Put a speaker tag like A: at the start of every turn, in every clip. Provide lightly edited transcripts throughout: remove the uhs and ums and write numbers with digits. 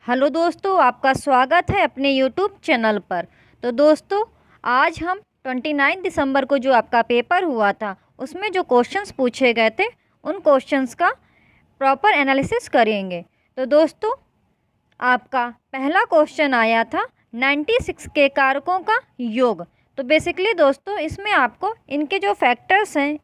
A: Hello दोस्तों, आपका स्वागत है अपने यूट्यूब चैनल पर। तो दोस्तों, आज हम 29 दिसंबर को जो आपका पेपर हुआ था उसमें जो क्वेश्चंस पूछे गए थे उन क्वेश्चंस का प्रॉपर एनालिसिस करेंगे। तो दोस्तों, आपका पहला क्वेश्चन आया था 96 के कारकों का योग। तो बेसिकली दोस्तों, इसमें आपको इनके जो फैक्टर्स हैं,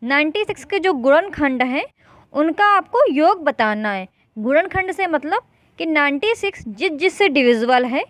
A: 96 के जो गुणनखंड हैं उनका आपको योग बताना है। गुणनखंड से मतलब कि 96 जिससे डिविजिबल है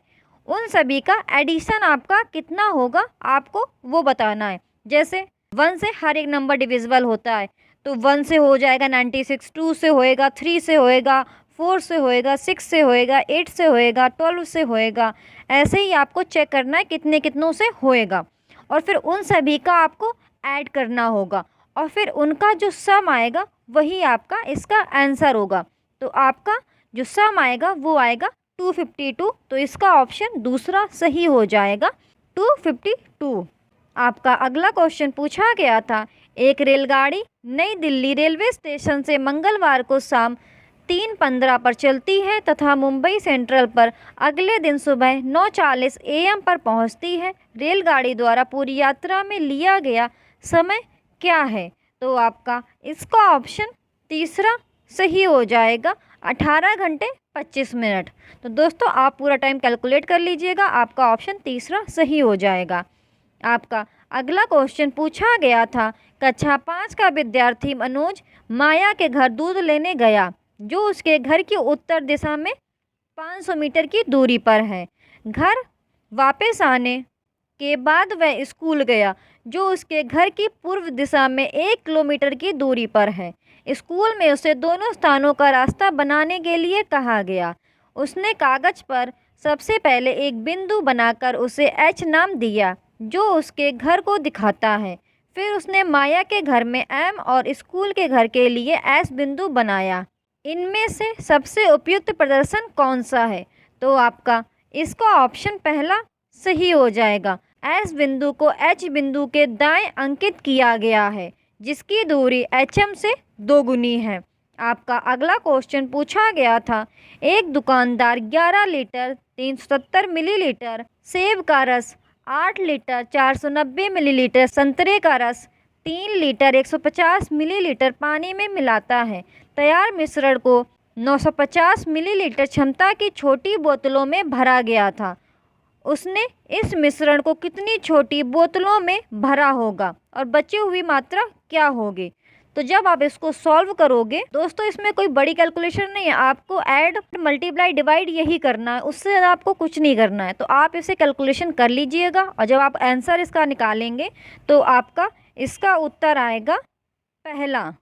A: उन सभी का एडिशन आपका कितना होगा आपको वो बताना है। जैसे 1 से हर एक नंबर डिविजिबल होता है, तो 1 से हो जाएगा 96, 2 से होएगा, 3 से होएगा, 4 से होएगा, 6 से होएगा, 8 से होएगा, 12 से होएगा। ऐसे ही आपको चेक करना है कितने कितनों से होएगा, और फिर उन सभी का आपको ऐड करना होगा, और फिर उनका जो सम आएगा वही आपका इसका आंसर होगा। तो आपका जो सम आएगा वो आएगा 252। तो इसका ऑप्शन दूसरा सही हो जाएगा, 252। आपका अगला क्वेश्चन पूछा गया था, एक रेलगाड़ी नई दिल्ली रेलवे स्टेशन से मंगलवार को शाम 3:15 पर चलती है तथा मुंबई सेंट्रल पर अगले दिन सुबह 9:40 AM पर पहुंचती है। रेलगाड़ी द्वारा पूरी यात्रा में लिया गया समय क्या है? तो आपका इसका ऑप्शन तीसरा सही हो जाएगा, 18 घंटे 25 मिनट। तो दोस्तों, आप पूरा टाइम कैलकुलेट कर लीजिएगा, आपका ऑप्शन तीसरा सही हो जाएगा। आपका अगला क्वेश्चन पूछा गया था, कक्षा 5 का विद्यार्थी मनोज माया के घर दूध लेने गया जो उसके घर की उत्तर दिशा में 500 मीटर की दूरी पर है। घर वापस आने के बाद वह स्कूल गया जो उसके घर की पूर्व दिशा में 1 किलोमीटर की दूरी पर है। स्कूल में उसे दोनों स्थानों का रास्ता बनाने के लिए कहा गया। उसने कागज पर सबसे पहले एक बिंदु बनाकर उसे H नाम दिया जो उसके घर को दिखाता है। फिर उसने माया के घर में M और स्कूल के घर के लिए S बिंदु बनाया। इनमें से सबसे उपयुक्त प्रदर्शन कौन सा है? तो आपका इसका ऑप्शन पहला सही हो जाएगा। S बिंदु को H बिंदु के दाएं अंकित किया गया है जिसकी दूरी HM से दोगुनी है। आपका अगला क्वेश्चन पूछा गया था, एक दुकानदार 11 लीटर 370 मिलीलीटर सेब का रस, 8 लीटर 490 मिलीलीटर संतरे का रस, 3 लीटर 150 मिलीलीटर पानी में मिलाता है। तैयार मिश्रण को 950 मिलीलीटर क्षमता की छोटी बोतलों में भरा गया था। उसने इस मिश्रण को कितनी छोटी बोतलों में भरा होगा और बची हुई मात्रा क्या होगी? तो जब आप इसको सॉल्व करोगे दोस्तों, इसमें कोई बड़ी कैलकुलेशन नहीं है, आपको ऐड मल्टीप्लाई डिवाइड यही करना है, उससे ज़्यादा आपको कुछ नहीं करना है। तो आप इसे कैलकुलेशन कर लीजिएगा और जब आप आंसर इसका निकालेंगे तो आपका इसका उत्तर आएगा पहला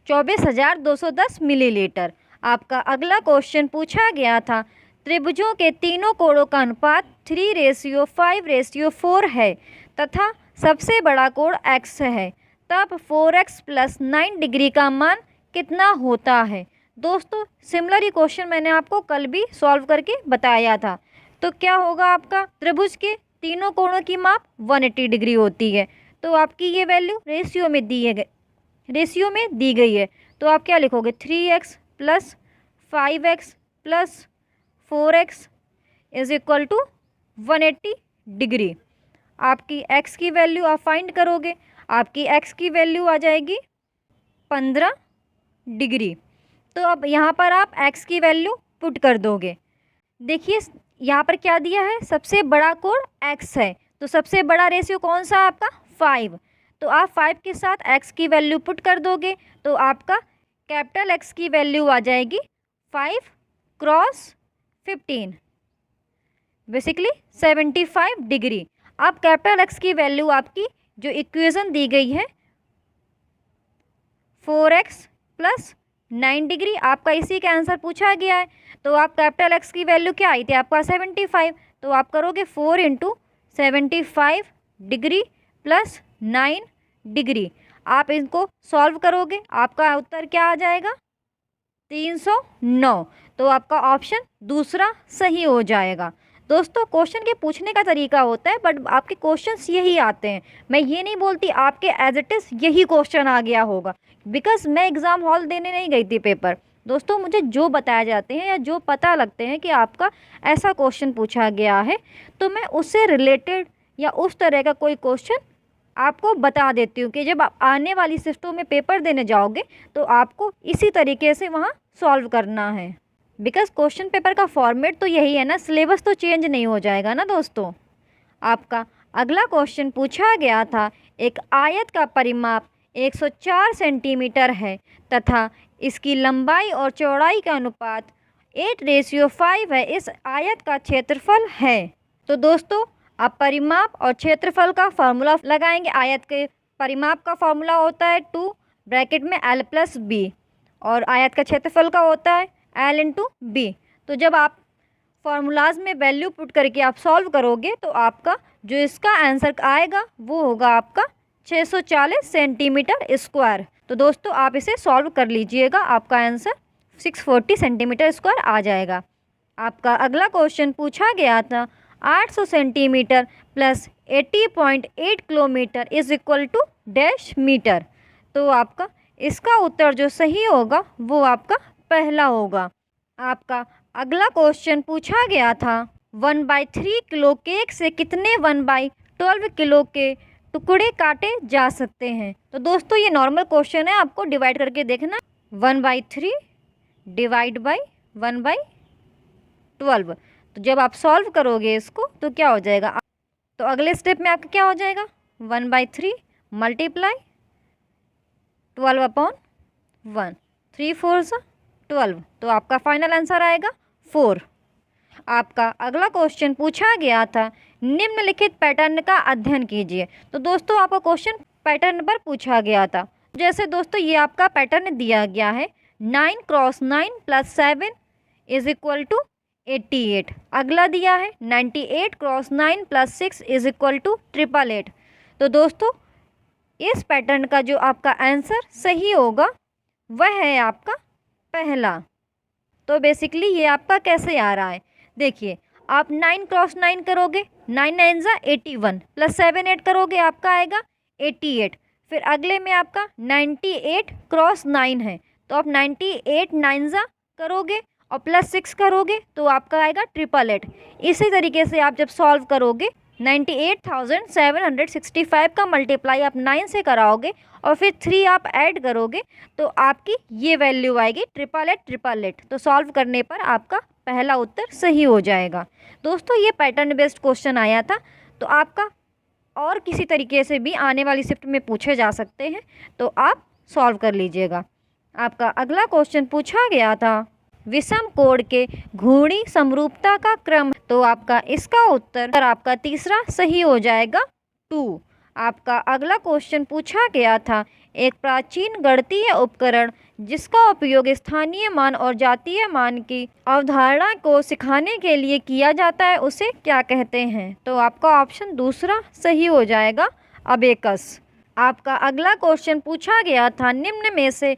A: 24,210 मिलीलीटर। आपका अगला क्वेश्चन पूछा गया था, त्रिभुजों के तीनों कोणों का अनुपात 3:5:4 है तथा सबसे बड़ा कोण x है, तब 4x + 9 डिग्री का मान कितना होता है? दोस्तों, सिमिलर ही क्वेश्चन मैंने आपको कल भी सॉल्व करके बताया था। तो क्या होगा, आपका त्रिभुज के तीनों कोणों की माप 180 डिग्री होती है। तो आपकी ये वैल्यू रेशियो में दी गई है। तो आप क्या लिखोगे, 3x + 5x + 4x = 180 डिग्री। आपकी x की वैल्यू आप फाइंड करोगे, आपकी x की वैल्यू आ जाएगी 15 डिग्री। तो अब यहाँ पर आप x की वैल्यू पुट कर दोगे। देखिए यहाँ पर क्या दिया है, सबसे बड़ा कोण x है, तो सबसे बड़ा रेशियो कौन सा आपका 5। तो आप 5 के साथ x की वैल्यू पुट कर दोगे तो आपका कैपिटल X की वैल्यू आ जाएगी 5 × 15, बेसिकली 75 डिग्री। अब कैपिटल X की वैल्यू आपकी जो इक्वेशन दी गई है 4x + 9 डिग्री, आपका इसी का आंसर पूछा गया है। तो आप कैपिटल X की वैल्यू क्या आई थी आपका 75, तो आप करोगे 4 × 75 डिग्री + 9 डिग्री। आप इनको सॉल्व करोगे, आपका उत्तर क्या आ जाएगा 309। तो आपका ऑप्शन दूसरा सही हो जाएगा। दोस्तों, क्वेश्चन के पूछने का तरीका होता है, बट आपके क्वेश्चंस यही आते हैं। मैं ये नहीं बोलती आपके एज इट इज़ यही क्वेश्चन आ गया होगा, बिकॉज मैं एग्ज़ाम हॉल देने नहीं गई थी पेपर, दोस्तों मुझे जो बताए जाते हैं या जो पता लगते हैं कि आपका ऐसा क्वेश्चन पूछा गया है, तो मैं उससे रिलेटेड या उस तरह का कोई क्वेश्चन आपको बता देती हूँ कि जब आप आने वाली शिफ्टों में पेपर देने जाओगे तो आपको इसी तरीके से वहाँ सॉल्व करना है। बिकॉज़ क्वेश्चन पेपर का फॉर्मेट तो यही है ना, सिलेबस तो चेंज नहीं हो जाएगा ना दोस्तों। आपका अगला क्वेश्चन पूछा गया था, एक आयत का परिमाप 104 सेंटीमीटर है तथा इसकी लंबाई और चौड़ाई का अनुपात 8:5 है। इस आयत का क्षेत्रफल है। तो दोस्तों आप परिमाप और क्षेत्रफल का फार्मूला लगाएंगे। आयत के परिमाप का फार्मूला होता है 2 ब्रैकेट में l+b और आयत का क्षेत्रफल का होता है l × b। तो जब आप फार्मूलाज में वैल्यू पुट करके आप सॉल्व करोगे तो आपका जो इसका आंसर आएगा वो होगा आपका 640 सेंटीमीटर स्क्वायर। तो दोस्तों आप इसे सॉल्व कर लीजिएगा, आपका आंसर 640 सेंटीमीटर स्क्वायर आ जाएगा। आपका अगला क्वेश्चन पूछा गया था, 800 centimetre plus 80.8 kilometre is equal to dash metre. तो आपका इसका उत्तर जो सही होगा वो आपका पहला होगा। आपका अगला क्वेश्चन पूछा गया था, 1/3 किलो केक से कितने 1/12 किलो के टुकड़े काटे जा सकते हैं। तो दोस्तों ये नॉर्मल क्वेश्चन है, आपको डिवाइड करके देखना। 1/3 डिवाइड बाई 1/12। तो जब आप सॉल्व करोगे इसको तो क्या हो जाएगा, तो अगले स्टेप में आपका क्या हो जाएगा, 1/3 मल्टीप्लाई 12/1, 3 4 12। तो आपका फाइनल आंसर आएगा 4। आपका अगला क्वेश्चन पूछा गया था, निम्नलिखित पैटर्न का अध्ययन कीजिए। तो दोस्तों आपका क्वेश्चन पैटर्न पर पूछा गया था। जैसे दोस्तों ये आपका पैटर्न दिया गया है, 9 × 9 + 7 इज इक्वल टू 88। अगला दिया है 98 × 9 + 6 इज इक्वल टू 888। तो दोस्तों इस पैटर्न का जो आपका आंसर सही होगा वह है आपका पहला। तो बेसिकली ये आपका कैसे आ रहा है, देखिए आप 9 × 9 करोगे, 9 9 = 81 + 7 8 करोगे आपका आएगा 88। फिर अगले में आपका 98 × 9 है, तो आप 98 9 करोगे और +6 करोगे तो आपका आएगा 888। इसी तरीके से आप जब सॉल्व करोगे 98,765 का मल्टीप्लाई आप 9 से कराओगे और फिर 3 आप ऐड करोगे तो आपकी ये वैल्यू आएगी 888। तो सॉल्व करने पर आपका पहला उत्तर सही हो जाएगा। दोस्तों ये पैटर्न बेस्ड क्वेश्चन आया था, तो आपका और किसी तरीके से भी आने वाली शिफ्ट में पूछे जा सकते हैं, तो आप सॉल्व कर लीजिएगा। आपका अगला क्वेश्चन पूछा गया था, विषम कोण के घूर्णी समरूपता का क्रम। तो आपका इसका उत्तर आपका तीसरा सही हो जाएगा 2। आपका अगला क्वेश्चन पूछा गया था, एक प्राचीन गणितीय उपकरण जिसका उपयोग स्थानीय मान और जातीय मान की अवधारणा को सिखाने के लिए किया जाता है उसे क्या कहते हैं। तो आपका ऑप्शन दूसरा सही हो जाएगा, अबेकस। आपका अगला क्वेश्चन पूछा गया था, निम्न में से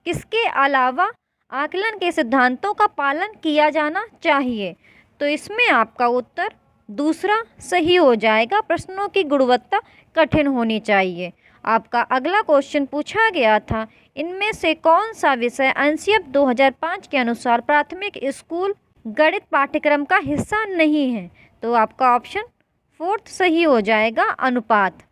A: किसके अलावा आकलन के सिद्धांतों का पालन किया जाना चाहिए। तो इसमें आपका उत्तर दूसरा सही हो जाएगा, प्रश्नों की गुणवत्ता कठिन होनी चाहिए। आपका अगला क्वेश्चन पूछा गया था, इनमें से कौन सा विषय एनसीईआरटी 2005 के अनुसार प्राथमिक स्कूल गणित पाठ्यक्रम का हिस्सा नहीं है। तो आपका ऑप्शन 4 सही हो जाएगा, अनुपात।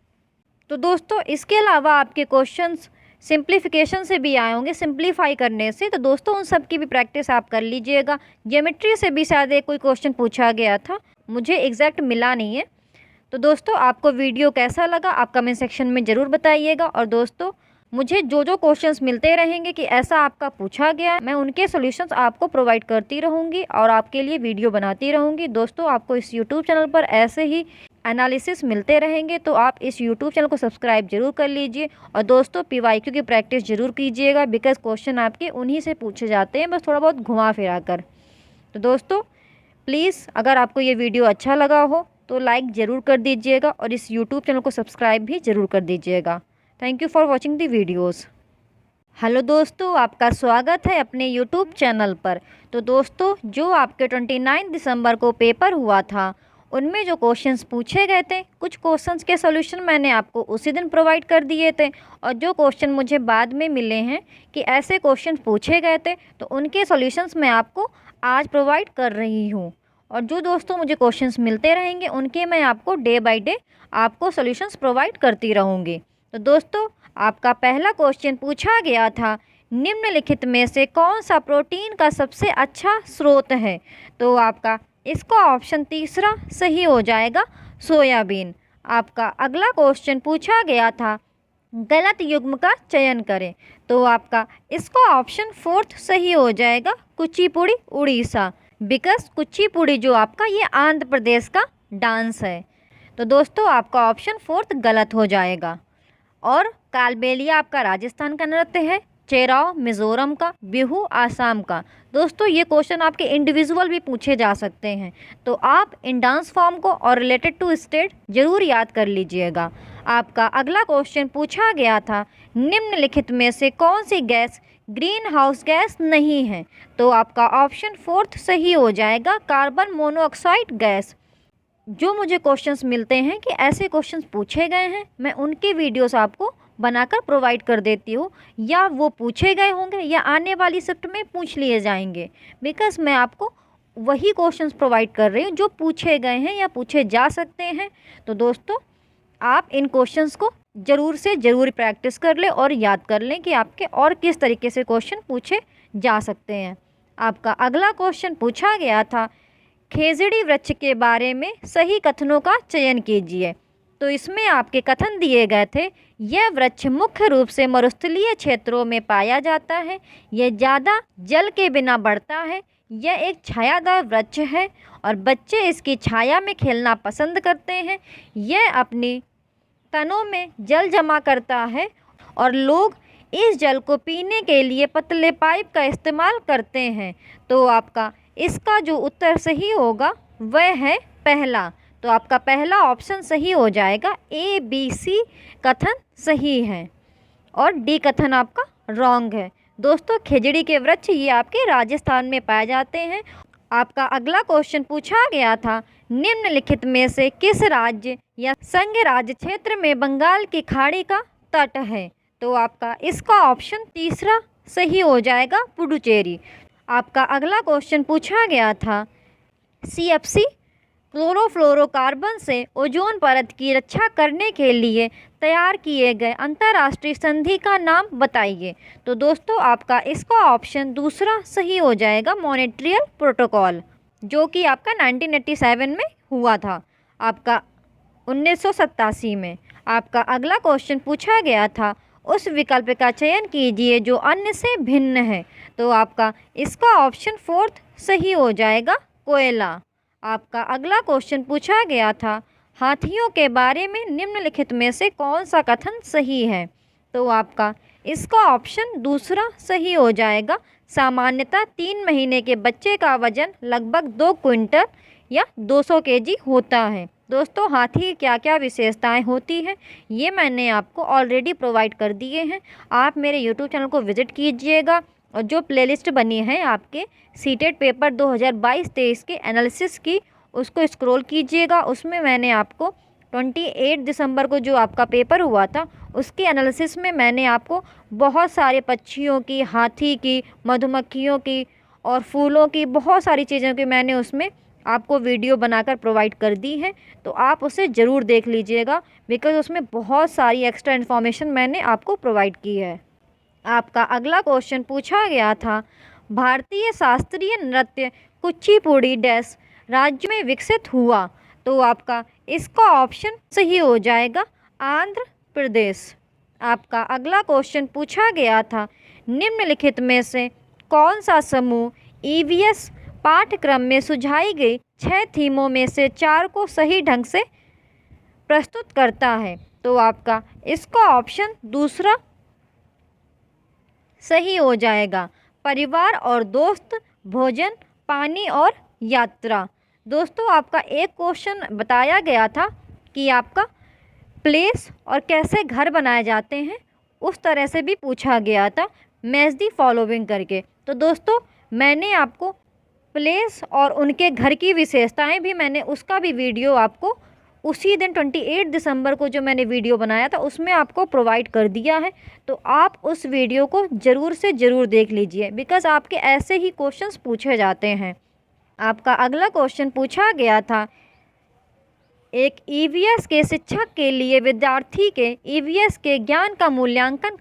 A: तो दोस्तों इसके अलावा आपके क्वेश्चंस सिंप्लीफिकेशन से भी आए होंगे, सिंप्लीफाई करने से। तो दोस्तों उन सब की भी प्रैक्टिस आप कर लीजिएगा। ज्योमेट्री से भी शायद एक कोई क्वेश्चन पूछा गया था, मुझे एग्जैक्ट मिला नहीं है। तो दोस्तों आपको वीडियो कैसा लगा आप कमेंट सेक्शन में ज़रूर बताइएगा। और दोस्तों मुझे जो जो क्वेश्चंस मिलते रहेंगे कि ऐसा आपका पूछा गया, मैं उनके सॉल्यूशंस आपको प्रोवाइड करती रहूँगी और आपके लिए वीडियो बनाती रहूँगी। दोस्तों आपको इस यूट्यूब चैनल पर ऐसे ही एनालिसिस मिलते रहेंगे, तो आप इस यूट्यूब चैनल को सब्सक्राइब जरूर कर लीजिए। और दोस्तों PYQ की प्रैक्टिस जरूर कीजिएगा, बिकॉज क्वेश्चन आपके उन्हीं से पूछे जाते हैं, बस थोड़ा बहुत घुमा फिरा कर। तो दोस्तों प्लीज़ अगर आपको ये वीडियो अच्छा लगा हो तो लाइक ज़रूर कर दीजिएगा और इस यूट्यूब चैनल को सब्सक्राइब भी ज़रूर कर दीजिएगा। Thank you for watching the videos. Hello दोस्तों, आपका स्वागत है अपने यूट्यूब चैनल पर। तो दोस्तों जो आपके 29 दिसंबर को पेपर हुआ था उनमें जो क्वेश्चंस पूछे गए थे, कुछ क्वेश्चंस के सॉल्यूशन मैंने आपको उसी दिन प्रोवाइड कर दिए थे, और जो क्वेश्चन मुझे बाद में मिले हैं कि ऐसे क्वेश्चन पूछे गए थे, तो उनके सॉल्यूशंस मैं आपको आज प्रोवाइड कर रही हूँ। और जो दोस्तों मुझे क्वेश्चंस मिलते रहेंगे उनके मैं आपको डे बाय डे आपको सॉल्यूशंस प्रोवाइड करती रहूँगी। तो दोस्तों, आपका पहला क्वेश्चन पूछा गया था, निम्नलिखित में से कौन सा प्रोटीन का सबसे अच्छा स्रोत है? तो आपका इसका ऑप्शन तीसरा सही हो जाएगा, सोयाबीन। आपका अगला क्वेश्चन पूछा गया था, गलत युग्म का चयन करें। तो आपका इसका ऑप्शन फोर्थ सही हो जाएगा, कुचिपुड़ी उड़ीसा। बिकॉज कुचिपुड़ी जो आपका ये आंध्र प्रदेश का डांस है। तो दोस्तों, आपका ऑप्शन फोर्थ गलत हो जाएगा। और कालबेलिया आपका राजस्थान का नृत्य है, चेराव मिज़ोरम का, बिहू आसाम का। दोस्तों, ये क्वेश्चन आपके इंडिविजुअल भी पूछे जा सकते हैं, तो आप इन डांस फॉर्म को और रिलेटेड टू स्टेट ज़रूर याद कर लीजिएगा। आपका अगला क्वेश्चन पूछा गया था, निम्नलिखित में से कौन सी गैस ग्रीन हाउस गैस नहीं है? तो आपका ऑप्शन फोर्थ सही हो जाएगा, कार्बन मोनोऑक्साइड गैस। जो मुझे क्वेश्चंस मिलते हैं कि ऐसे क्वेश्चंस पूछे गए हैं, मैं उनके वीडियोस आपको बनाकर प्रोवाइड कर देती हूँ, या वो पूछे गए होंगे या आने वाली शिफ्ट में पूछ लिए जाएंगे। बिकॉज मैं आपको वही क्वेश्चंस प्रोवाइड कर रही हूँ जो पूछे गए हैं या पूछे जा सकते हैं। तो दोस्तों, आप इन क्वेश्चंस को ज़रूर से ज़रूर प्रैक्टिस कर लें और याद कर लें कि आपके और किस तरीके से क्वेश्चन पूछे जा सकते हैं। आपका अगला क्वेश्चन पूछा गया था, खेजड़ी वृक्ष के बारे में सही कथनों का चयन कीजिए। तो इसमें आपके कथन दिए गए थे, यह वृक्ष मुख्य रूप से मरुस्थलीय क्षेत्रों में पाया जाता है, यह ज़्यादा जल के बिना बढ़ता है, यह एक छायादार वृक्ष है और बच्चे इसकी छाया में खेलना पसंद करते हैं, यह अपनी तनों में जल जमा करता है और लोग इस जल को पीने के लिए पतले पाइप का इस्तेमाल करते हैं। तो आपका इसका जो उत्तर सही होगा वह है पहला। तो आपका पहला ऑप्शन सही हो जाएगा, ए बी सी कथन सही है और डी कथन आपका रॉन्ग है। दोस्तों, खेजड़ी के वृक्ष ये आपके राजस्थान में पाए जाते हैं। आपका अगला क्वेश्चन पूछा गया था, निम्नलिखित में से किस राज्य या संघ राज्य क्षेत्र में बंगाल की खाड़ी का तट है? तो आपका इसका ऑप्शन तीसरा सही हो जाएगा, पुडुचेरी। आपका अगला क्वेश्चन पूछा गया था, CFC क्लोरोफ्लोरोकार्बन से ओजोन परत की रक्षा करने के लिए तैयार किए गए अंतर्राष्ट्रीय संधि का नाम बताइए। तो दोस्तों, आपका इसका ऑप्शन दूसरा सही हो जाएगा, मॉन्ट्रियल प्रोटोकॉल, जो कि आपका 1987 में हुआ था, आपका 1987 में। आपका अगला क्वेश्चन पूछा गया था, उस विकल्प का चयन कीजिए जो अन्य से भिन्न है। तो आपका इसका ऑप्शन फोर्थ सही हो जाएगा, कोयला। आपका अगला क्वेश्चन पूछा गया था, हाथियों के बारे में निम्नलिखित में से कौन सा कथन सही है? तो आपका इसका ऑप्शन दूसरा सही हो जाएगा, सामान्यतः 3 महीने के बच्चे का वजन लगभग 2 क्विंटल या 200 केजी होता है। दोस्तों, हाथी की क्या क्या विशेषताएं होती हैं ये मैंने आपको ऑलरेडी प्रोवाइड कर दिए हैं। आप मेरे यूट्यूब चैनल को विज़िट कीजिएगा और जो प्लेलिस्ट बनी है आपके सीटेट पेपर 2022-23 के एनालिसिस की, उसको स्क्रॉल कीजिएगा। उसमें मैंने आपको 28 दिसंबर को जो आपका पेपर हुआ था उसके एनालिसिस में मैंने आपको बहुत सारे पक्षियों की, हाथी की, मधुमक्खियों की और फूलों की बहुत सारी चीज़ों की मैंने उसमें आपको वीडियो बनाकर प्रोवाइड कर दी है। तो आप उसे ज़रूर देख लीजिएगा, बिकॉज़ उसमें बहुत सारी एक्स्ट्रा इन्फॉर्मेशन मैंने आपको प्रोवाइड की है। आपका अगला क्वेश्चन पूछा गया था, भारतीय शास्त्रीय नृत्य कुचिपुड़ी डैश राज्य में विकसित हुआ। तो आपका इसका ऑप्शन सही हो जाएगा, आंध्र प्रदेश। आपका अगला क्वेश्चन पूछा गया था, निम्नलिखित में से कौन सा समूह EVS पाठ्यक्रम में सुझाई गई 6 थीमों में से 4 को सही ढंग से प्रस्तुत करता है? तो आपका इसका ऑप्शन दूसरा सही हो जाएगा, परिवार और दोस्त, भोजन, पानी और यात्रा। दोस्तों, आपका एक क्वेश्चन बताया गया था कि आपका प्लेस और कैसे घर बनाए जाते हैं, उस तरह से भी पूछा गया था, मैच दी फॉलोइंग करके। तो दोस्तों, मैंने आपको प्लेस और उनके घर की विशेषताएं भी मैंने उसका भी वीडियो आपको उसी दिन 28 दिसंबर को जो मैंने वीडियो बनाया था उसमें आपको प्रोवाइड कर दिया है। तो आप उस वीडियो को ज़रूर से ज़रूर देख लीजिए, बिकॉज़ आपके ऐसे ही क्वेश्चंस पूछे जाते हैं। आपका अगला क्वेश्चन पूछा गया था, एक ईवीएस के शिक्षक के लिए विद्यार्थी के ईवीएस के ज्ञान का मूल्यांकन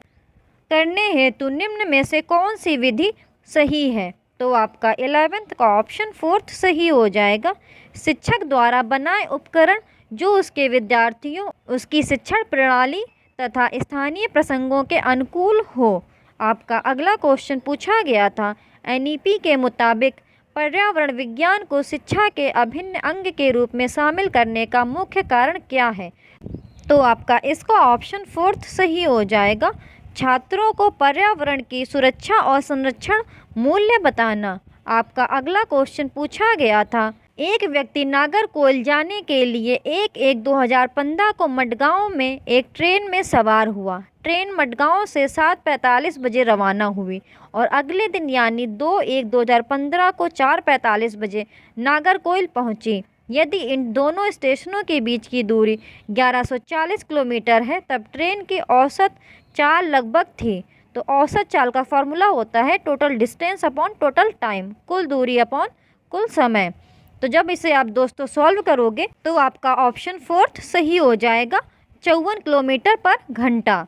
A: करने हेतु निम्न में से कौन सी विधि सही है? तो आपका 11th का ऑप्शन 4th सही हो जाएगा। शिक्षक द्वारा बनाए उपकरण जो उसके विद्यार्थियों, उसकी शिक्षण प्रणाली तथा स्थानीय प्रसंगों के अनुकूल हो। आपका अगला क्वेश्चन पूछा गया था, एनईपी के मुताबिक पर्यावरण विज्ञान को शिक्षा के अभिन्न अंग के रूप में शामिल करने का मुख्य कारण क्या है? तो आपका इसका ऑप्शन 4th सही हो जाएगा। छात्रों को पर्यावरण की सुरक्षा और संरक्षण मूल्य बताना। आपका अगला क्वेश्चन पूछा गया था, एक व्यक्ति नागरकोइल जाने के लिए 1/1/2015 को मडगांव में एक ट्रेन में सवार हुआ। ट्रेन मडगांव से 7:45 बजे रवाना हुई और अगले दिन यानी 2/1/2015 को 4:45 बजे नागरकोइल पहुंची। यदि इन दोनों स्टेशनों के बीच की दूरी 1140 किलोमीटर है, तब ट्रेन की औसत चाल लगभग थी। तो औसत चाल का फॉर्मूला होता है total distance upon total time, कुल दूरी अपॉन कुल समय। तो जब इसे आप दोस्तों सॉल्व करोगे तो आपका ऑप्शन 4th सही हो जाएगा, 54 किलोमीटर पर घंटा।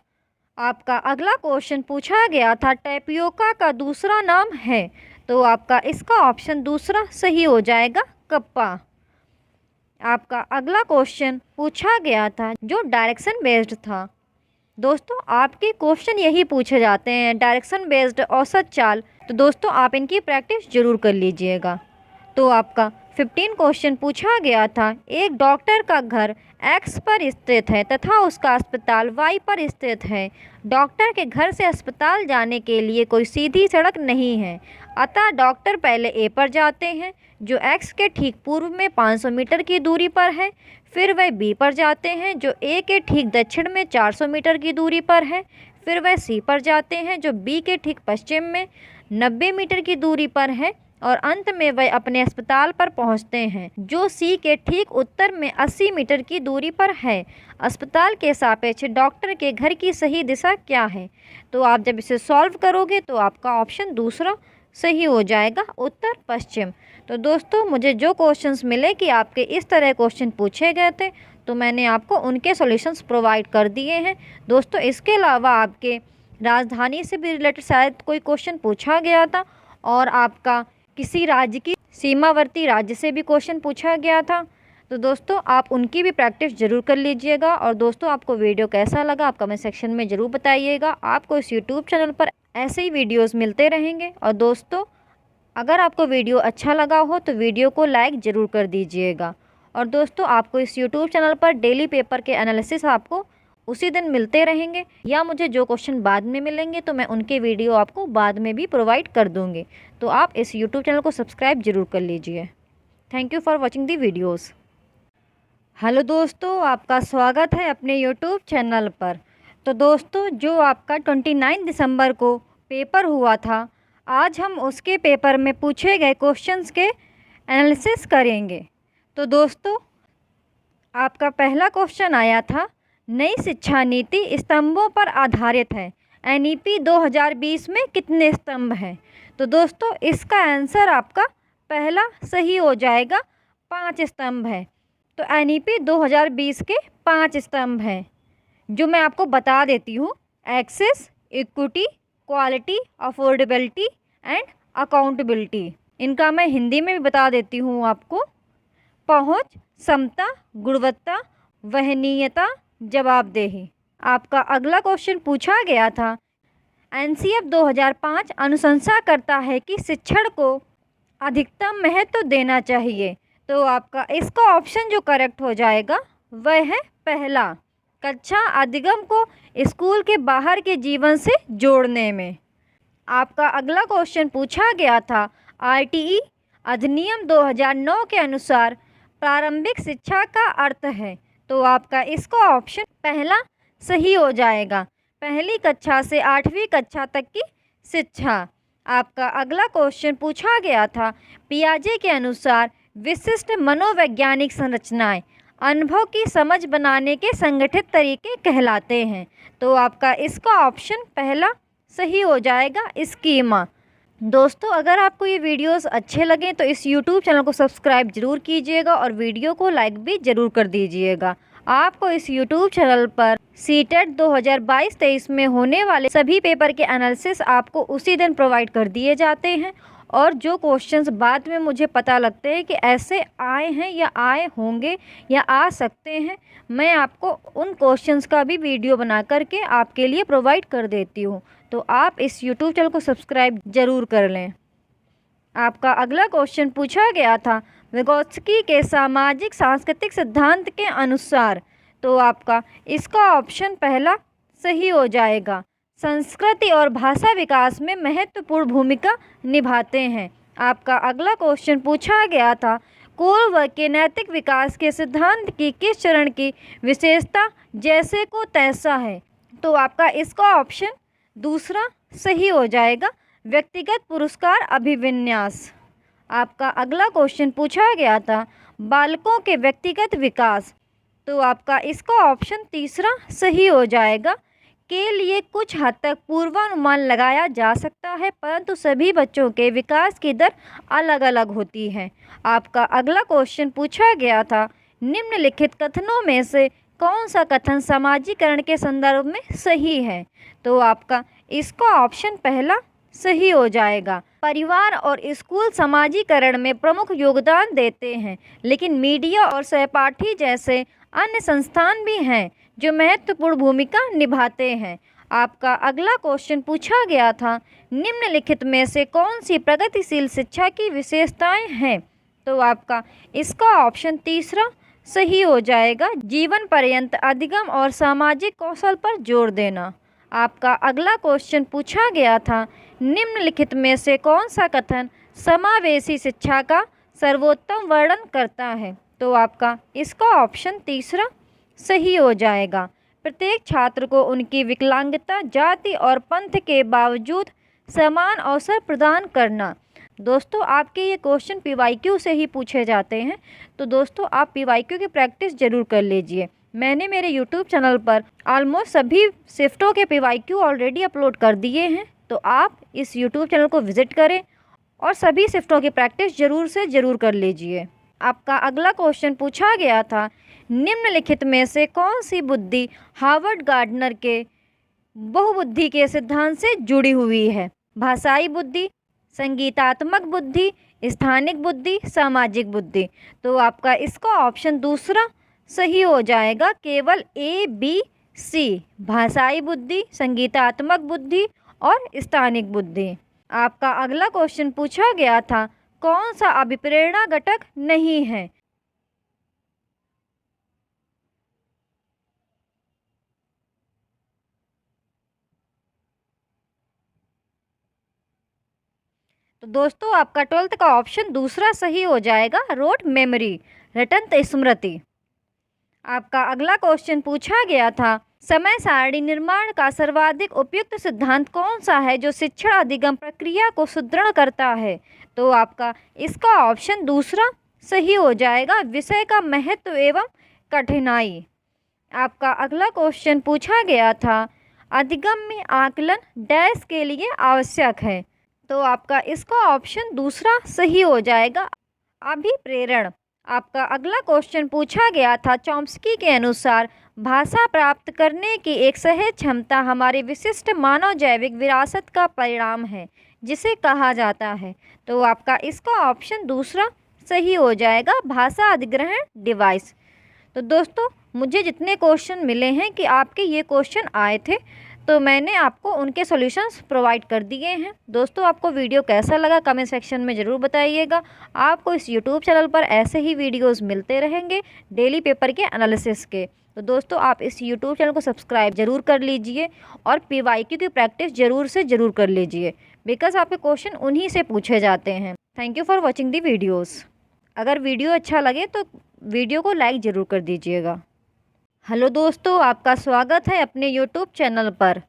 A: आपका अगला क्वेश्चन पूछा गया था, टैपियोका का दूसरा नाम है। तो आपका इसका ऑप्शन दूसरा सही हो जाएगा, कप्पा। आपका अगला क्वेश्चन पूछा गया था जो डायरेक्शन बेस्ड था। दोस्तों आपके क्वेश्चन यही पूछे जाते हैं, डायरेक्शन बेस्ड औसत चाल। तो दोस्तों आप इनकी प्रैक्टिस जरूर कर लीजिएगा। तो आपका 15 क्वेश्चन पूछा गया था, एक डॉक्टर का घर X पर स्थित है तथा उसका अस्पताल Y पर स्थित है। डॉक्टर के घर से अस्पताल जाने के लिए कोई सीधी सड़क नहीं है, अतः डॉक्टर पहले A पर जाते हैं जो X के ठीक पूर्व में 500 मीटर की दूरी पर है। फिर वह B पर जाते हैं जो A के ठीक दक्षिण में 400 मीटर की दूरी पर है। फिर वह C पर जाते हैं जो B के ठीक पश्चिम में 90 मीटर की दूरी पर है और अंत में वह अपने अस्पताल पर पहुंचते हैं जो C के ठीक उत्तर में 80 मीटर की दूरी पर है। अस्पताल के सापेक्ष डॉक्टर के घर की सही दिशा क्या है? तो आप जब इसे सॉल्व करोगे तो आपका ऑप्शन दूसरा सही हो जाएगा, उत्तर पश्चिम। तो दोस्तों मुझे जो क्वेश्चंस मिले कि आपके इस तरह क्वेश्चन पूछे गए थे तो मैंने आपको उनके सॉल्यूशंस प्रोवाइड कर दिए हैं। दोस्तों इसके अलावा आपके राजधानी से भी रिलेटेड शायद कोई क्वेश्चन पूछा गया था और आपका किसी राज्य की सीमावर्ती राज्य से भी क्वेश्चन पूछा गया था। तो दोस्तों आप उनकी भी प्रैक्टिस ज़रूर कर लीजिएगा। और दोस्तों आपको वीडियो कैसा लगा आप कमेंट सेक्शन में ज़रूर बताइएगा। आपको इस यूट्यूब चैनल पर ऐसे ही वीडियोस मिलते रहेंगे। और दोस्तों अगर आपको वीडियो अच्छा लगा हो तो वीडियो को लाइक ज़रूर कर दीजिएगा। और दोस्तों आपको इस यूट्यूब चैनल पर डेली पेपर के एनालिसिस आपको उसी दिन मिलते रहेंगे, या मुझे जो क्वेश्चन बाद में मिलेंगे तो मैं उनके वीडियो आपको बाद में भी प्रोवाइड कर दूँगी। तो आप इस यूट्यूब चैनल को सब्सक्राइब ज़रूर कर लीजिए। Thank you for watching the videos. Hello दोस्तों, आपका स्वागत है अपने यूट्यूब चैनल पर। तो दोस्तों जो आपका 29 दिसंबर को पेपर हुआ था, आज हम उसके पेपर में पूछे गए क्वेश्चंस के एनालिसिस करेंगे। तो दोस्तों आपका पहला क्वेश्चन आया था, नई शिक्षा नीति स्तंभों पर आधारित है, एनईपी 2020 में कितने स्तंभ हैं? तो दोस्तों इसका आंसर आपका पहला सही हो जाएगा, 5 स्तंभ है। तो एनईपी 2020 के 5 स्तंभ हैं जो मैं आपको बता देती हूँ, access, equity, quality, affordability and accountability. इनका मैं हिंदी में भी बता देती हूँ आपको, पहुँच, समता, गुणवत्ता, वहनीयता, जवाबदेही। आपका अगला क्वेश्चन पूछा गया था, एनसीएफ 2005 अनुशंसा करता है कि शिक्षण को अधिकतम महत्व देना चाहिए। तो आपका इसका ऑप्शन जो करेक्ट हो जाएगा वह है पहला, कक्षा अधिगम को स्कूल के बाहर के जीवन से जोड़ने में। आपका अगला क्वेश्चन पूछा गया था, आरटीई अधिनियम 2009 के अनुसार प्रारंभिक शिक्षा का अर्थ है। तो आपका इसका ऑप्शन पहला सही हो जाएगा, पहली कक्षा से 8वीं कक्षा तक की शिक्षा। आपका अगला क्वेश्चन पूछा गया था, पियाजे के अनुसार विशिष्ट मनोवैज्ञानिक संरचनाएं अनुभव की समझ बनाने के संगठित तरीके कहलाते हैं। तो आपका इसका ऑप्शन पहला सही हो जाएगा, स्कीमा। दोस्तों, अगर आपको ये वीडियोस अच्छे लगें तो इस YouTube चैनल को सब्सक्राइब जरूर कीजिएगा और वीडियो को लाइक भी ज़रूर कर दीजिएगा। आपको इस YouTube चैनल पर सीटेट 2022-23 में होने वाले सभी पेपर के एनालिसिस आपको उसी दिन प्रोवाइड कर दिए जाते हैं, और जो क्वेश्चंस बाद में मुझे पता लगते हैं कि ऐसे आए हैं या आए होंगे या आ सकते हैं, मैं आपको उन क्वेश्चंस का भी वीडियो बना करके आपके लिए प्रोवाइड कर देती हूँ। तो आप इस YouTube चैनल को सब्सक्राइब ज़रूर कर लें। आपका अगला क्वेश्चन पूछा गया था, विगोत्स्की के सामाजिक सांस्कृतिक सिद्धांत के अनुसार। तो आपका इसका ऑप्शन पहला सही हो जाएगा, संस्कृति और भाषा विकास में महत्वपूर्ण भूमिका निभाते हैं। आपका अगला क्वेश्चन पूछा गया था, कोलबर्ग के नैतिक विकास के सिद्धांत की किस चरण की विशेषता जैसे को तैसा है। तो आपका इसका ऑप्शन दूसरा सही हो जाएगा, व्यक्तिगत पुरस्कार अभिविन्यास। आपका अगला क्वेश्चन पूछा गया था, बालकों के व्यक्तिगत विकास। तो आपका इसका ऑप्शन तीसरा सही हो जाएगा, के लिए कुछ हद तक पूर्वानुमान लगाया जा सकता है, परंतु सभी बच्चों के विकास की दर अलग अलग होती है। आपका अगला क्वेश्चन पूछा गया था, निम्नलिखित कथनों में से कौन सा कथन समाजीकरण के संदर्भ में सही है। तो आपका इसका ऑप्शन पहला सही हो जाएगा, परिवार और स्कूल समाजीकरण में प्रमुख योगदान देते हैं, लेकिन मीडिया और सहपाठी जैसे अन्य संस्थान भी हैं जो महत्वपूर्ण भूमिका निभाते हैं। आपका अगला क्वेश्चन पूछा गया था, निम्नलिखित में से कौन सी प्रगतिशील शिक्षा की विशेषताएं हैं। तो आपका इसका ऑप्शन तीसरा सही हो जाएगा, जीवन पर्यंत अधिगम और सामाजिक कौशल पर जोर देना। आपका अगला क्वेश्चन पूछा गया था, निम्नलिखित में से कौन सा कथन समावेशी शिक्षा का सर्वोत्तम वर्णन करता है। तो आपका इसका ऑप्शन तीसरा सही हो जाएगा, प्रत्येक छात्र को उनकी विकलांगता, जाति और पंथ के बावजूद समान अवसर प्रदान करना। दोस्तों, आपके ये क्वेश्चन PYQ से ही पूछे जाते हैं, तो दोस्तों आप PYQ की प्रैक्टिस ज़रूर कर लीजिए। मैंने मेरे YouTube चैनल पर ऑलमोस्ट सभी शिफ्टों के PYQ ऑलरेडी अपलोड कर दिए हैं, तो आप इस YouTube चैनल को विज़िट करें और सभी शिफ्टों की प्रैक्टिस ज़रूर से ज़रूर कर लीजिए। आपका अगला क्वेश्चन पूछा गया था, निम्नलिखित में से कौन सी बुद्धि हार्वर्ड गार्डनर के बहुबुद्धि के सिद्धांत से जुड़ी हुई है। भाषाई बुद्धि, संगीतात्मक बुद्धि, स्थानिक बुद्धि, सामाजिक बुद्धि। तो आपका इसका ऑप्शन दूसरा सही हो जाएगा, केवल ABC, भाषाई बुद्धि, संगीतात्मक बुद्धि और स्थानिक बुद्धि। आपका अगला क्वेश्चन पूछा गया था, कौन सा अभिप्रेरणा घटक नहीं है। तो दोस्तों आपका 12th का ऑप्शन दूसरा सही हो जाएगा, रोट मेमोरी, रटंत स्मृति। आपका अगला क्वेश्चन पूछा गया था, समय सारणी निर्माण का सर्वाधिक उपयुक्त सिद्धांत कौन सा है जो शिक्षण अधिगम प्रक्रिया को सुदृढ़ करता है। तो आपका इसका ऑप्शन दूसरा सही हो जाएगा, विषय का महत्व एवं कठिनाई। आपका अगला क्वेश्चन पूछा गया था, अधिगम में आकलन डैश के लिए आवश्यक है। तो आपका इसका ऑप्शन दूसरा सही हो जाएगा, अभिप्रेरण। आपका अगला क्वेश्चन पूछा गया था, चॉम्स्की के अनुसार भाषा प्राप्त करने की एक सहज क्षमता हमारी विशिष्ट मानव जैविक विरासत का परिणाम है, जिसे कहा जाता है। तो आपका इसका ऑप्शन दूसरा सही हो जाएगा, भाषा अधिग्रहण डिवाइस। तो दोस्तों मुझे जितने क्वेश्चन मिले हैं कि आपके ये क्वेश्चन आए थे, तो मैंने आपको उनके सॉल्यूशंस प्रोवाइड कर दिए हैं। दोस्तों आपको वीडियो कैसा लगा कमेंट सेक्शन में ज़रूर बताइएगा। आपको इस यूट्यूब चैनल पर ऐसे ही वीडियोस मिलते रहेंगे डेली पेपर के एनालिसिस के। तो दोस्तों आप इस यूट्यूब चैनल को सब्सक्राइब ज़रूर कर लीजिए और PYQ की प्रैक्टिस ज़रूर से ज़रूर कर लीजिए, बिकॉज आपके क्वेश्चन उन्हीं से पूछे जाते हैं। Thank you for watching the videos. अगर वीडियो अच्छा लगे तो वीडियो को लाइक ज़रूर कर दीजिएगा। हेलो दोस्तों, आपका स्वागत है अपने YouTube चैनल पर।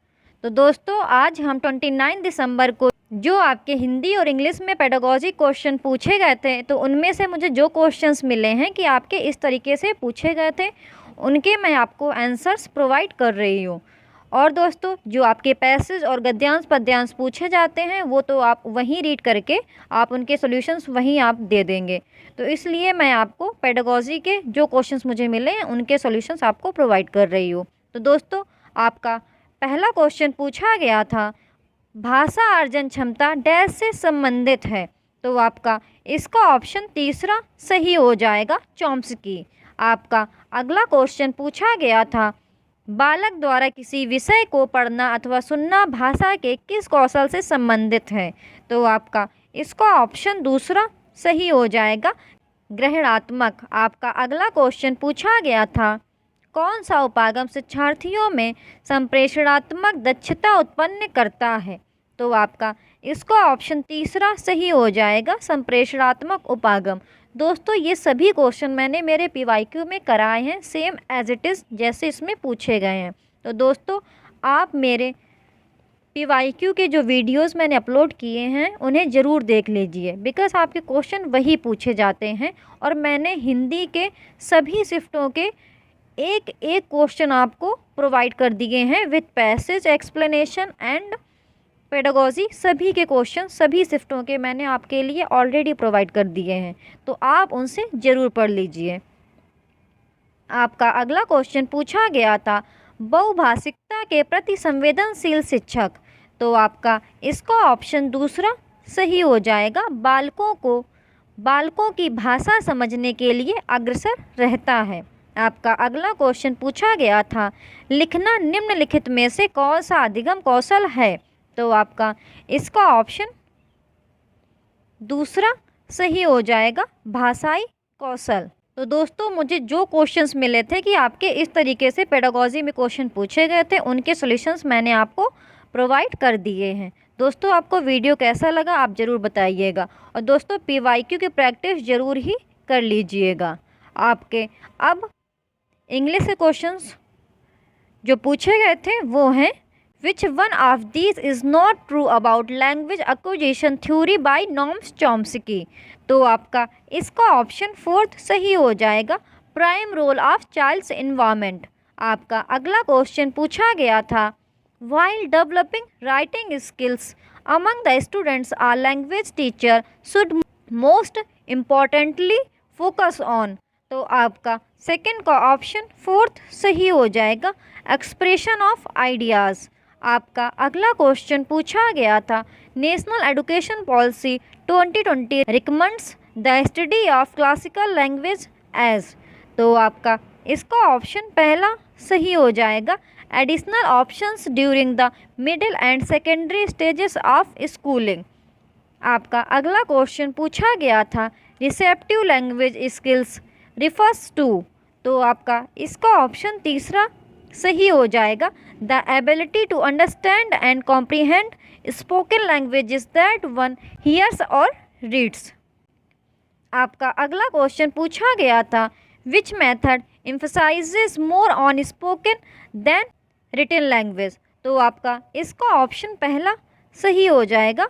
A: तो दोस्तों आज हम 29 दिसंबर को जो आपके हिंदी और इंग्लिश में पेडागॉजी क्वेश्चन पूछे गए थे, तो उनमें से मुझे जो क्वेश्चंस मिले हैं कि आपके इस तरीके से पूछे गए थे, उनके मैं आपको आंसर्स प्रोवाइड कर रही हूँ। और दोस्तों जो आपके पैसेज और गद्यांश पद्यांश पूछे जाते हैं वो तो आप वहीं रीड करके आप उनके सॉल्यूशंस वहीं आप दे देंगे। तो इसलिए मैं आपको पेडागॉजी के जो क्वेश्चंस मुझे मिले हैं उनके सॉल्यूशंस आपको प्रोवाइड कर रही हूँ। तो दोस्तों आपका पहला क्वेश्चन पूछा गया था, भाषा अर्जन क्षमता डैश से संबंधित है। तो आपका इसका ऑप्शन तीसरा सही हो जाएगा, चॉम्स्की। आपका अगला क्वेश्चन पूछा गया था, बालक द्वारा किसी विषय को पढ़ना अथवा सुनना भाषा के किस कौशल से संबंधित है। तो आपका इसका ऑप्शन दूसरा सही हो जाएगा, ग्रहणात्मक। आपका अगला क्वेश्चन पूछा गया था, कौन सा उपागम शिक्षार्थियों में संप्रेषणात्मक दक्षता उत्पन्न करता है। तो आपका इसका ऑप्शन तीसरा सही हो जाएगा, संप्रेषणात्मक उपागम। दोस्तों ये सभी क्वेश्चन मैंने मेरे PYQ में कराए हैं, सेम एज इट इज़ जैसे इसमें पूछे गए हैं। तो दोस्तों आप मेरे PYQ के जो वीडियोस मैंने अपलोड किए हैं उन्हें ज़रूर देख लीजिए, बिकॉज आपके क्वेश्चन वही पूछे जाते हैं। और मैंने हिंदी के सभी शिफ्टों के एक एक क्वेश्चन आपको प्रोवाइड कर दिए हैं with passage explanation and pedagogy. सभी के क्वेश्चन सभी शिफ्टों के मैंने आपके लिए ऑलरेडी प्रोवाइड कर दिए हैं, तो आप उनसे ज़रूर पढ़ लीजिए। आपका अगला क्वेश्चन पूछा गया था, बहुभाषिकता के प्रति संवेदनशील शिक्षक। तो आपका इसका ऑप्शन दूसरा सही हो जाएगा, बालकों की भाषा समझने के लिए अग्रसर रहता है। आपका अगला क्वेश्चन पूछा गया था, लिखना निम्नलिखित में से कौन सा अधिगम कौशल है। तो आपका इसका ऑप्शन दूसरा सही हो जाएगा, भाषाई कौशल। तो दोस्तों मुझे जो क्वेश्चंस मिले थे कि आपके इस तरीके से पेडागॉजी में क्वेश्चन पूछे गए थे, उनके सॉल्यूशंस मैंने आपको प्रोवाइड कर दिए हैं। दोस्तों आपको वीडियो कैसा लगा आप ज़रूर बताइएगा, और दोस्तों PYQ की प्रैक्टिस ज़रूर ही कर लीजिएगा। आपके अब इंग्लिश के क्वेश्चंस जो पूछे गए थे वो हैं, Which one of these is not true about language acquisition theory by Noam Chomsky। तो आपका इसका ऑप्शन फोर्थ सही हो जाएगा, prime role of child's environment. आपका अगला क्वेश्चन पूछा गया था, While developing writing skills among the students, a language teacher should most importantly focus on। तो आपका सेकंड का ऑप्शन फोर्थ सही हो जाएगा, एक्सप्रेशन ऑफ आइडियाज़। आपका अगला क्वेश्चन पूछा गया था, national education policy 2020 recommends the study of classical language as. तो आपका इसका ऑप्शन पहला सही हो जाएगा, additional options during the middle and secondary stages of schooling. आपका अगला क्वेश्चन पूछा गया था, receptive language skills refers to. तो आपका इसका ऑप्शन तीसरा सही हो जाएगा, the ability to understand and comprehend spoken languages that one hears और रीड्स। आपका अगला क्वेश्चन पूछा गया था, which method emphasises more on spoken than written language. तो आपका इसका ऑप्शन पहला सही हो जाएगा,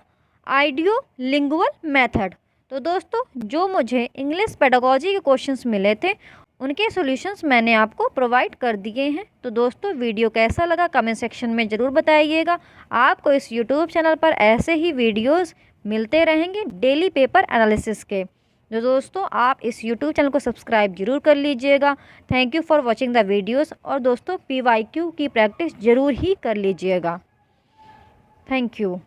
A: आइडियो लिंगुअल मेथड। तो दोस्तों जो मुझे इंग्लिश पेडागॉजी के क्वेश्चंस मिले थे उनके सॉल्यूशंस मैंने आपको प्रोवाइड कर दिए हैं। तो दोस्तों वीडियो कैसा लगा कमेंट सेक्शन में ज़रूर बताइएगा। आपको इस यूट्यूब चैनल पर ऐसे ही वीडियोस मिलते रहेंगे डेली पेपर एनालिसिस के। तो दोस्तों आप इस यूट्यूब चैनल को सब्सक्राइब जरूर कर लीजिएगा। Thank you for watching the videos. और दोस्तों PYQ की प्रैक्टिस ज़रूर ही कर लीजिएगा। Thank you.